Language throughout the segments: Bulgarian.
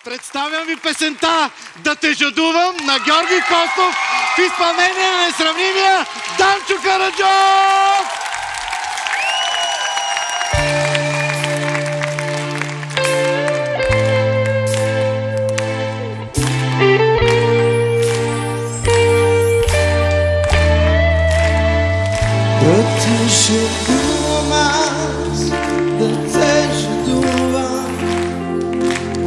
Представям ви песента "Да те жадувам" на Георги Костов в изпълнение на несравнимия Данчо Караджов! Да те жадувам аз, да те жадувам,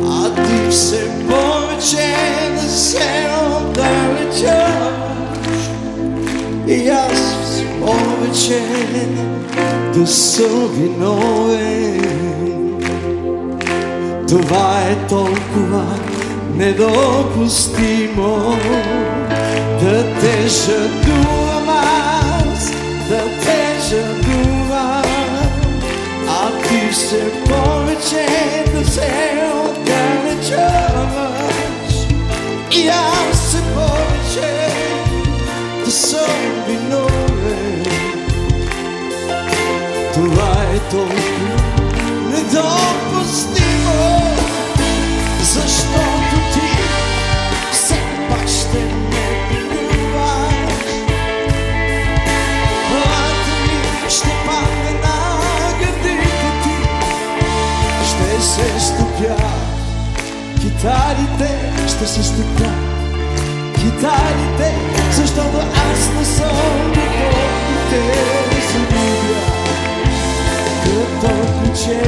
а ти все повече да се отдалечаваш и аз все повече да съм виновен. Това е толкова недопустимо, да те жадувам аз, да те жадувам, а ти все повече да се отдалечаваш и аз все повече да съм виновен. Това е толкова недопустимо, защото ти все пак ще ме принуваш. Главата ми ще падне на гърдите ти, ще се стопя, китарите ще се стопя, китарите, защото аз не съм готов да те залюбя. Като ключе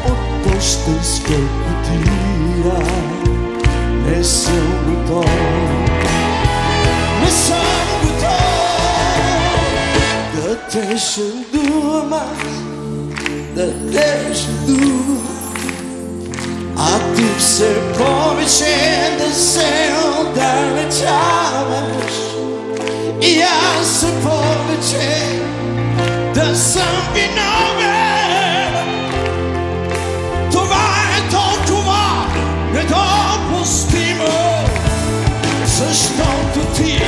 от пощенска кутия, не съм готов, не съм готов да те жадувам аз, да те жадувам, а ти все повече да се отдалечаваш и аз все повече да съм виновен. Това е толкова недопустимо, защото ти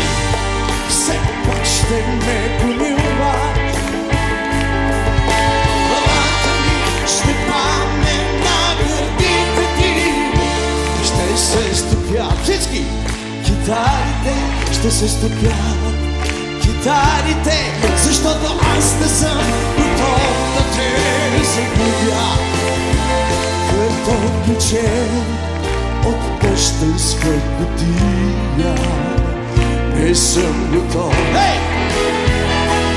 все пак ще ме помилваш. Главата ми ще падне на гърдите ти, ще се стопят всички китарите, ще се стопят китарите, защото аз не съм готов да те загубя. Като ключе от пощенска кутия, не съм готов,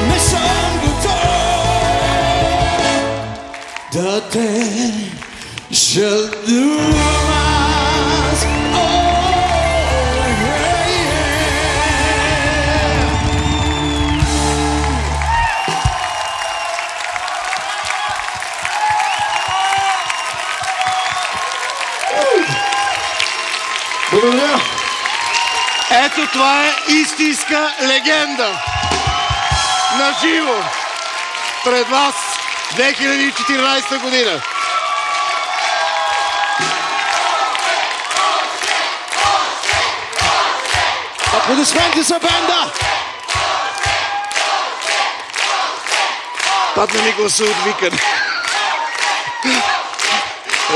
не съм готов да те жадувам аз. Благодаря. Ето това е истинска легенда. Наживо. Пред вас 2014 година. Аплодисменти за банда! Падна ми гласа от викане.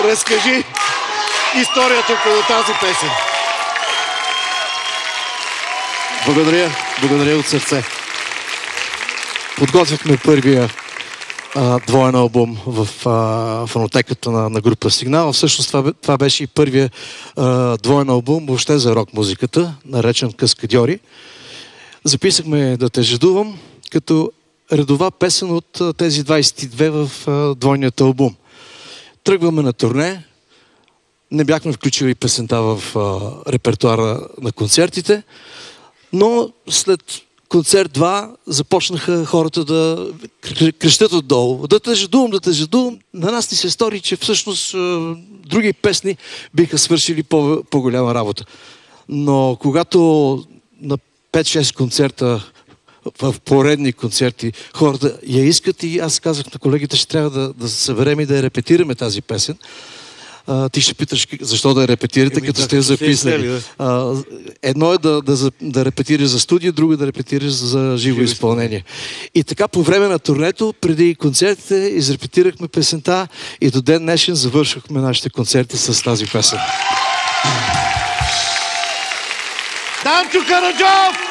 Разкажи историята около тази песен. Благодаря от сърце. Подготвихме първия двоен албум в фонотеката на група Сигнал. Всъщност това беше и първия двоен албум въобще за рок музиката, наречен Каскадьори. Записахме "Да те жадувам" като редова песен от тези 22 в двойният албум. Тръгваме на турне. Не бяхме включили песента в репертуара на концертите, но след концерт 2 започнаха хората да крещят отдолу. "Да те жадувам, да те жадувам". На нас ни се стори, че всъщност други песни биха свършили по-голяма работа. Но когато на 5-6 концерта, в поредни концерти, хората я искат и аз казах на колегите, ще трябва да се съберем и да я репетираме тази песен. Ти ще питаш защо да репетирате, като сте записали. Едно е да репетираш за студия, друго е да репетираш за живо изпълнение. И така по време на турнето, преди концертите, изрепетирахме песента и до ден днешен завършахме нашите концерти с тази песен. Данчо Караджов!